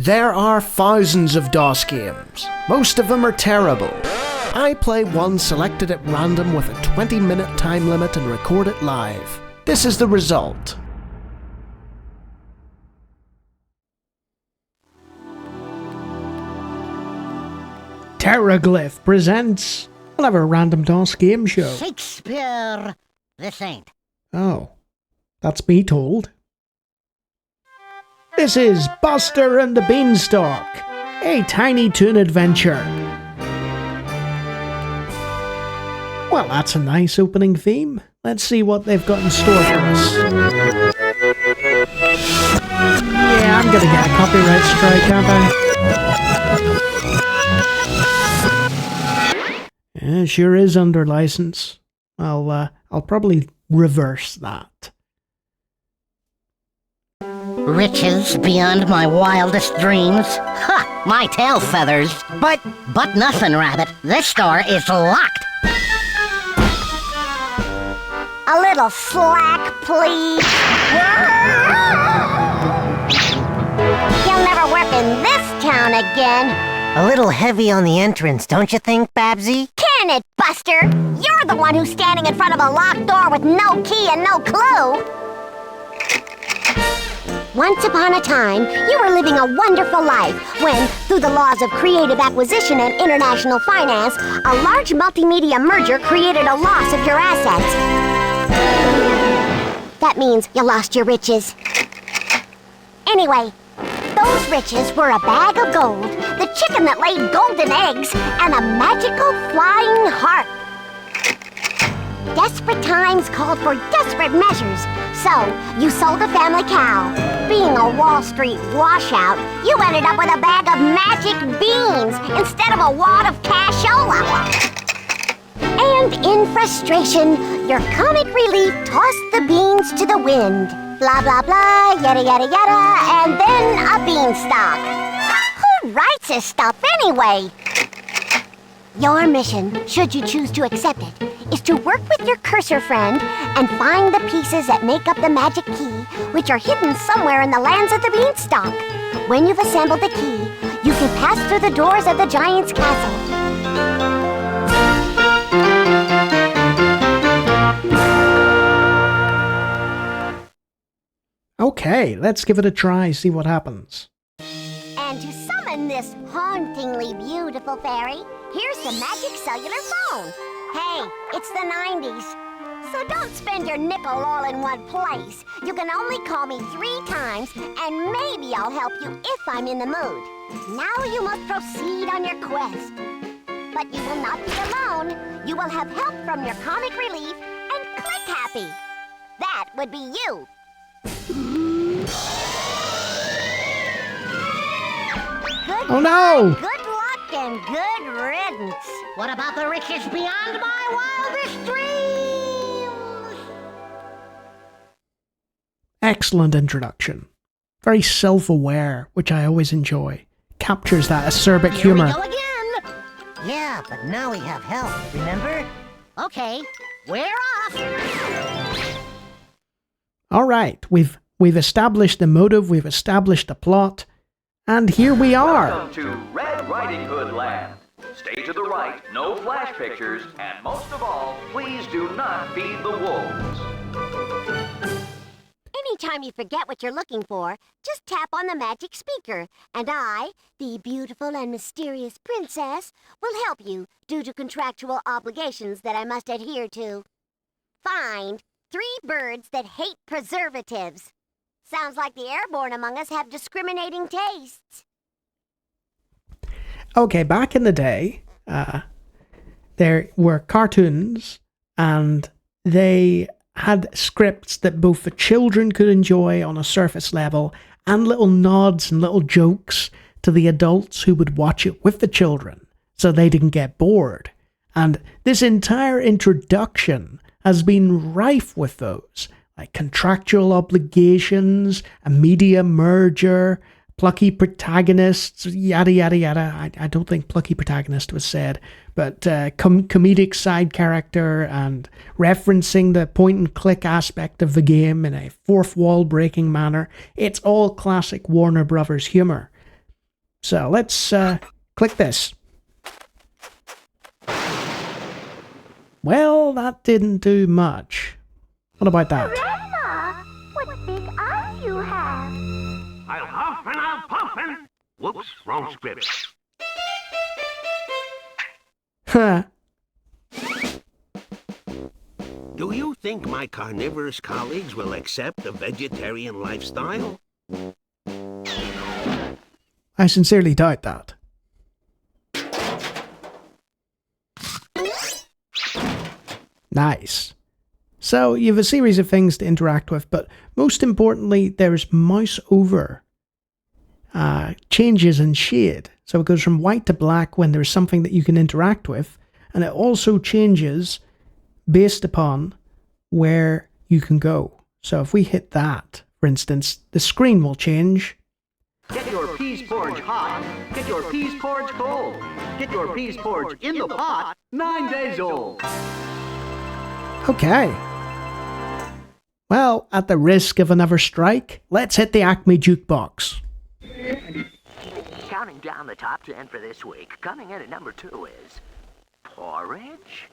There are thousands of DOS games. Most of them are terrible. I play one selected at random with a 20-minute time limit and record it live. This is the result. Terraglyph presents another random DOS game show. Shakespeare, this ain't. Oh, that's me told. This is Buster and the Beanstalk, a Tiny Toon adventure. Well, that's a nice opening theme. Let's see what they've got in store for us. Yeah, I'm gonna get a copyright strike, aren't I? Yeah, sure is under license. I'll probably reverse that. Riches beyond my wildest dreams. Ha! My tail feathers. But nothing, Rabbit. This door is locked. A little slack, please. You'll never work in this town again. A little heavy on the entrance, don't you think, Babsy? Can it, Buster? You're the one who's standing in front of a locked door with no key and no clue. Once upon a time, you were living a wonderful life when, through the laws of creative acquisition and international finance, a large multimedia merger created a loss of your assets. That means you lost your riches. Anyway, those riches were a bag of gold, the chicken that laid golden eggs, and a magical flying harp. Desperate times called for desperate measures, so you sold the family cow. Being a Wall Street washout, you ended up with a bag of magic beans instead of a wad of cashola. And in frustration, your comic relief tossed the beans to the wind. Blah, blah, blah, yada, yada, yada, and then a beanstalk. Who writes this stuff anyway? Your mission, should you choose to accept it, is to work with your cursor friend and find the pieces that make up the magic key, which are hidden somewhere in the lands of the beanstalk. When you've assembled the key, you can pass through the doors of the giant's castle. Okay, let's give it a try, see what happens. And to summon this hauntingly beautiful fairy, here's the magic cellular phone. Hey, it's the 90s, so don't spend your nickel all in one place. You can only call me 3 times, and maybe I'll help you if I'm in the mood. Now you must proceed on your quest. But you will not be alone. You will have help from your comic relief and Click Happy. That would be you. Oh no! Good luck and good riddance. What about the riches beyond my wildest dreams? Excellent introduction. Very self-aware, which I always enjoy. Captures that acerbic Here humor. we go again. Yeah, but now we have help, remember? Okay, we're off. Alright, we've established the motive, we've established the plot, and here we are. Welcome to Red Riding Hood Land. Stay to the right, no flash pictures, and most of all, please do not feed the wolves. Anytime you forget what you're looking for, just tap on the magic speaker, and I, the beautiful and mysterious princess, will help you due to contractual obligations that I must adhere to. Find 3 birds that hate preservatives. Sounds like the airborne among us have discriminating tastes. Okay, back in the day, there were cartoons, and they had scripts that both the children could enjoy on a surface level, and little nods and little jokes to the adults who would watch it with the children, so they didn't get bored. And this entire introduction has been rife with those, like contractual obligations, a media merger, plucky protagonists, yada yada yada. I don't think plucky protagonist was said, but comedic side character and referencing the point and click aspect of the game in a fourth wall breaking manner. It's all classic Warner Brothers humor. So let's click this. Well, that didn't do much. What about that? Grandma, what big eyes you have. I'll huff and I'll puff and... Whoops, wrong script. Huh. Do you think my carnivorous colleagues will accept the vegetarian lifestyle? I sincerely doubt that. Nice. So you have a series of things to interact with, but most importantly, there's mouse over changes in shade. So it goes from white to black when there's something that you can interact with, and it also changes based upon where you can go. So if we hit that, for instance, the screen will change. Get your peas porridge hot. Get your peas porridge cold. Get your peas porridge in the pot. 9 days old. Okay. Well, at the risk of another strike, let's hit the Acme jukebox. Counting down the top 10 for this week, coming in at number 2 is porridge.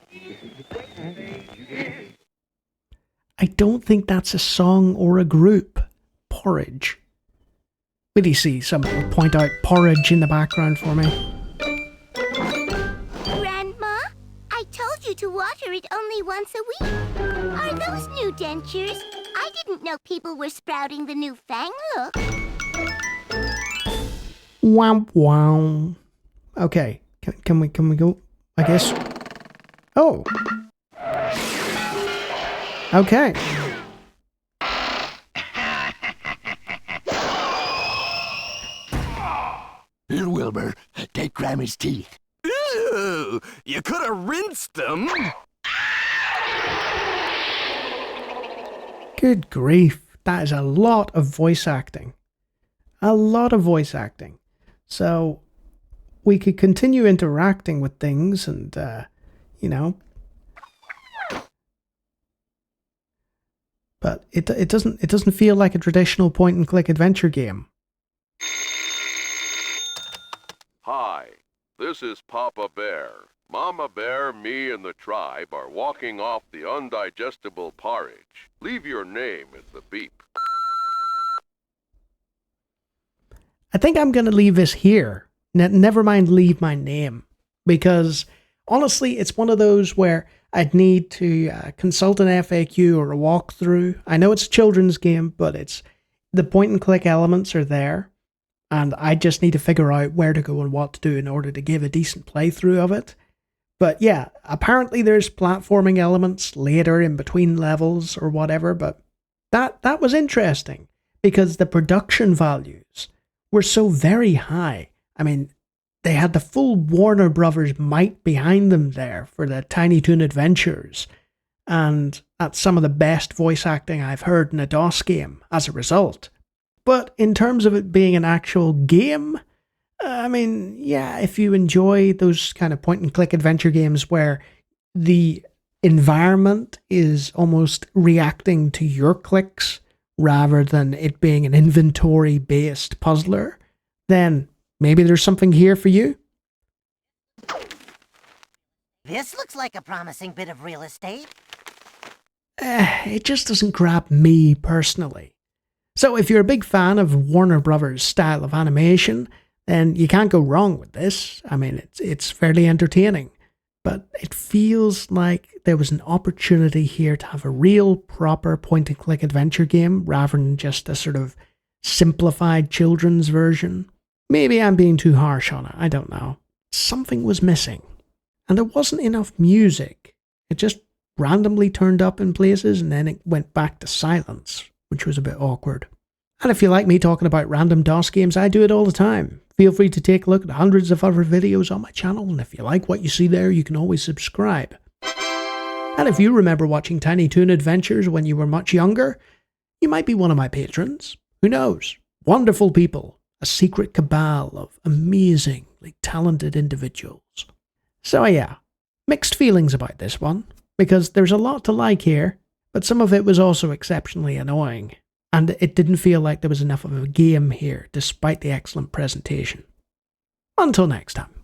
I don't think that's a song or a group. Porridge. Will you see someone will point out porridge in the background for me? Grandma, I told you to water it only once a week. Are those new dentures? I didn't know people were sprouting the new fang look. Womp wow. Okay, can we go? I guess. Oh. Okay. Here, Wilbur, take Grammy's teeth. Ew! You could have rinsed them. Good grief. That is a lot of voice acting. A lot of voice acting. So, we could continue interacting with things and, you know. But it doesn't feel like a traditional point-and-click adventure game. Hi, this is Papa Bear. Mama Bear, me, and the tribe are walking off the undigestible porridge. Leave your name at the beep. I think I'm going to leave this here. Never mind leave my name. Because, honestly, it's one of those where I'd need to consult an FAQ or a walkthrough. I know it's a children's game, but it's the point-and-click elements are there. And I just need to figure out where to go and what to do in order to give a decent playthrough of it. But yeah, apparently there's platforming elements later in between levels or whatever, but that was interesting because the production values were so very high. I mean, they had the full Warner Brothers might behind them there for the Tiny Toon Adventures, and that's some of the best voice acting I've heard in a DOS game as a result. But in terms of it being an actual game, I mean, yeah, if you enjoy those kind of point-and-click adventure games where the environment is almost reacting to your clicks rather than it being an inventory-based puzzler, then maybe there's something here for you. This looks like a promising bit of real estate. It just doesn't grab me personally. So if you're a big fan of Warner Brothers' style of animation, then you can't go wrong with this. I mean, it's fairly entertaining. But it feels like there was an opportunity here to have a real, proper point-and-click adventure game rather than just a sort of simplified children's version. Maybe I'm being too harsh on it, I don't know. Something was missing. And there wasn't enough music. It just randomly turned up in places and then it went back to silence, which was a bit awkward. And if you like me talking about random DOS games, I do it all the time. Feel free to take a look at hundreds of other videos on my channel, and if you like what you see there, you can always subscribe. And if you remember watching Tiny Toon Adventures when you were much younger, you might be one of my patrons. Who knows? Wonderful people. A secret cabal of amazingly talented individuals. So yeah, mixed feelings about this one, because there's a lot to like here, but some of it was also exceptionally annoying, and it didn't feel like there was enough of a game here, despite the excellent presentation. Until next time.